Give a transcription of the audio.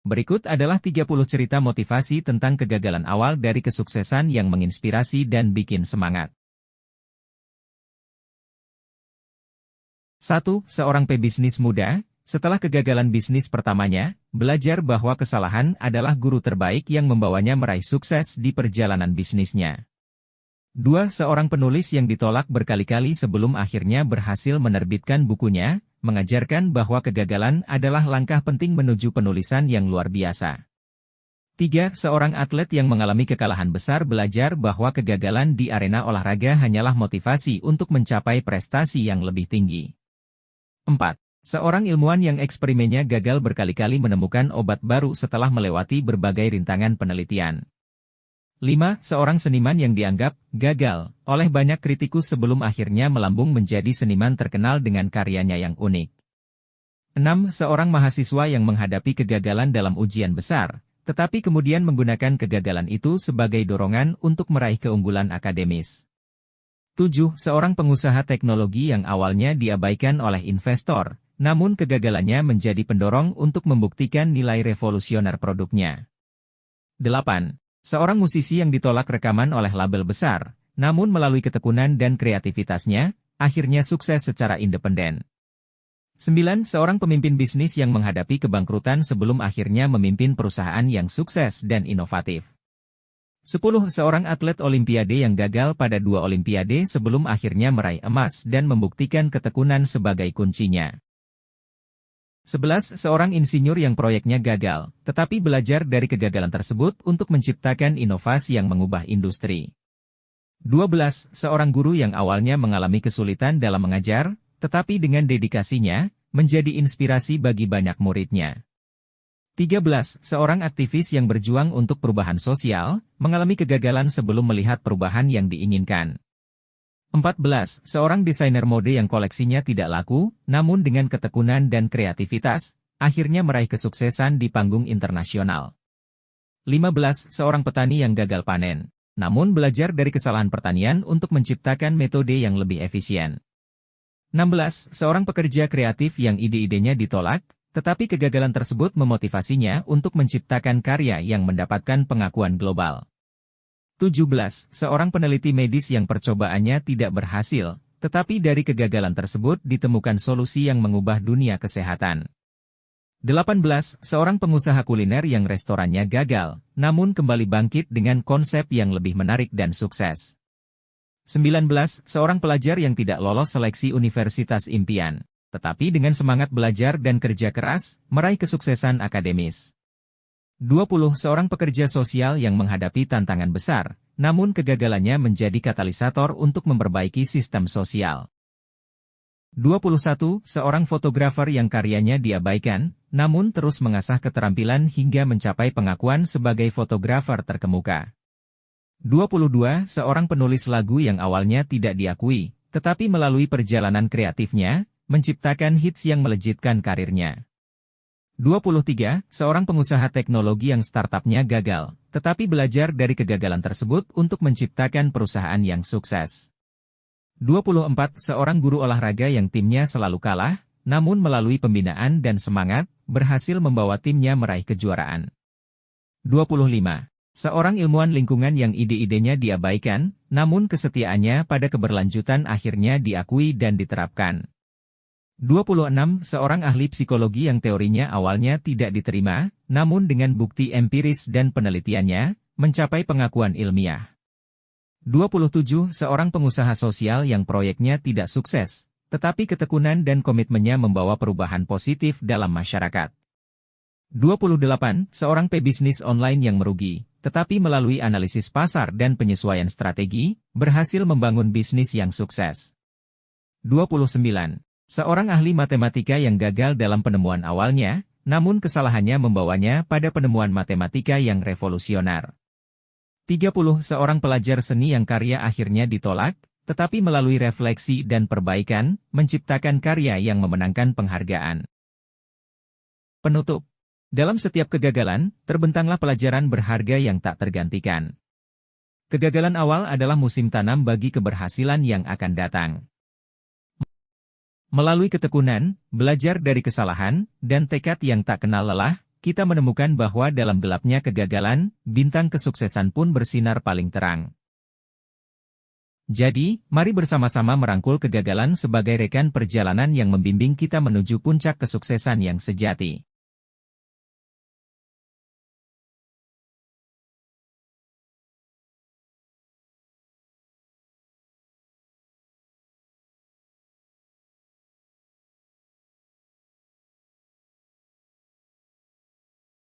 Berikut adalah 30 cerita motivasi tentang kegagalan awal dari kesuksesan yang menginspirasi dan bikin semangat. 1. Seorang pebisnis muda, setelah kegagalan bisnis pertamanya, belajar bahwa kesalahan adalah guru terbaik yang membawanya meraih sukses di perjalanan bisnisnya. 2. Seorang penulis yang ditolak berkali-kali sebelum akhirnya berhasil menerbitkan bukunya, mengajarkan bahwa kegagalan adalah langkah penting menuju penulisan yang luar biasa. 3. Seorang atlet yang mengalami kekalahan besar belajar bahwa kegagalan di arena olahraga hanyalah motivasi untuk mencapai prestasi yang lebih tinggi. 4. Seorang ilmuwan yang eksperimennya gagal berkali-kali menemukan obat baru setelah melewati berbagai rintangan penelitian. 5. Seorang seniman yang dianggap gagal oleh banyak kritikus sebelum akhirnya melambung menjadi seniman terkenal dengan karyanya yang unik. 6. Seorang mahasiswa yang menghadapi kegagalan dalam ujian besar, tetapi kemudian menggunakan kegagalan itu sebagai dorongan untuk meraih keunggulan akademis. 7. Seorang pengusaha teknologi yang awalnya diabaikan oleh investor, namun kegagalannya menjadi pendorong untuk membuktikan nilai revolusioner produknya. 8. Seorang musisi yang ditolak rekaman oleh label besar, namun melalui ketekunan dan kreativitasnya, akhirnya sukses secara independen. 9. Seorang pemimpin bisnis yang menghadapi kebangkrutan sebelum akhirnya memimpin perusahaan yang sukses dan inovatif. 10. Seorang atlet olimpiade yang gagal pada 2 olimpiade sebelum akhirnya meraih emas dan membuktikan ketekunan sebagai kuncinya. 11. Seorang insinyur yang proyeknya gagal, tetapi belajar dari kegagalan tersebut untuk menciptakan inovasi yang mengubah industri. 12. Seorang guru yang awalnya mengalami kesulitan dalam mengajar, tetapi dengan dedikasinya, menjadi inspirasi bagi banyak muridnya. 13. Seorang aktivis yang berjuang untuk perubahan sosial, mengalami kegagalan sebelum melihat perubahan yang diinginkan. 14. Seorang desainer mode yang koleksinya tidak laku, namun dengan ketekunan dan kreativitas, akhirnya meraih kesuksesan di panggung internasional. 15. Seorang petani yang gagal panen, namun belajar dari kesalahan pertanian untuk menciptakan metode yang lebih efisien. 16. Seorang pekerja kreatif yang ide-idenya ditolak, tetapi kegagalan tersebut memotivasinya untuk menciptakan karya yang mendapatkan pengakuan global. 17. Seorang peneliti medis yang percobaannya tidak berhasil, tetapi dari kegagalan tersebut ditemukan solusi yang mengubah dunia kesehatan. 18. Seorang pengusaha kuliner yang restorannya gagal, namun kembali bangkit dengan konsep yang lebih menarik dan sukses. 19. Seorang pelajar yang tidak lolos seleksi universitas impian, tetapi dengan semangat belajar dan kerja keras, meraih kesuksesan akademis. 20. Seorang pekerja sosial yang menghadapi tantangan besar, namun kegagalannya menjadi katalisator untuk memperbaiki sistem sosial. 21. Seorang fotografer yang karyanya diabaikan, namun terus mengasah keterampilan hingga mencapai pengakuan sebagai fotografer terkemuka. 22. Seorang penulis lagu yang awalnya tidak diakui, tetapi melalui perjalanan kreatifnya, menciptakan hits yang melejitkan karirnya. 23. Seorang pengusaha teknologi yang startupnya gagal, tetapi belajar dari kegagalan tersebut untuk menciptakan perusahaan yang sukses. 24. Seorang guru olahraga yang timnya selalu kalah, namun melalui pembinaan dan semangat, berhasil membawa timnya meraih kejuaraan. 25. Seorang ilmuwan lingkungan yang ide-idenya diabaikan, namun kesetiaannya pada keberlanjutan akhirnya diakui dan diterapkan. 26. Seorang ahli psikologi yang teorinya awalnya tidak diterima, namun dengan bukti empiris dan penelitiannya, mencapai pengakuan ilmiah. 27. Seorang pengusaha sosial yang proyeknya tidak sukses, tetapi ketekunan dan komitmennya membawa perubahan positif dalam masyarakat. 28. Seorang pebisnis online yang merugi, tetapi melalui analisis pasar dan penyesuaian strategi, berhasil membangun bisnis yang sukses. 29. Seorang ahli matematika yang gagal dalam penemuan awalnya, namun kesalahannya membawanya pada penemuan matematika yang revolusioner. 30. Seorang pelajar seni yang karya akhirnya ditolak, tetapi melalui refleksi dan perbaikan, menciptakan karya yang memenangkan penghargaan. Penutup. Dalam setiap kegagalan, terbentanglah pelajaran berharga yang tak tergantikan. Kegagalan awal adalah musim tanam bagi keberhasilan yang akan datang. Melalui ketekunan, belajar dari kesalahan, dan tekad yang tak kenal lelah, kita menemukan bahwa dalam gelapnya kegagalan, bintang kesuksesan pun bersinar paling terang. Jadi, mari bersama-sama merangkul kegagalan sebagai rekan perjalanan yang membimbing kita menuju puncak kesuksesan yang sejati.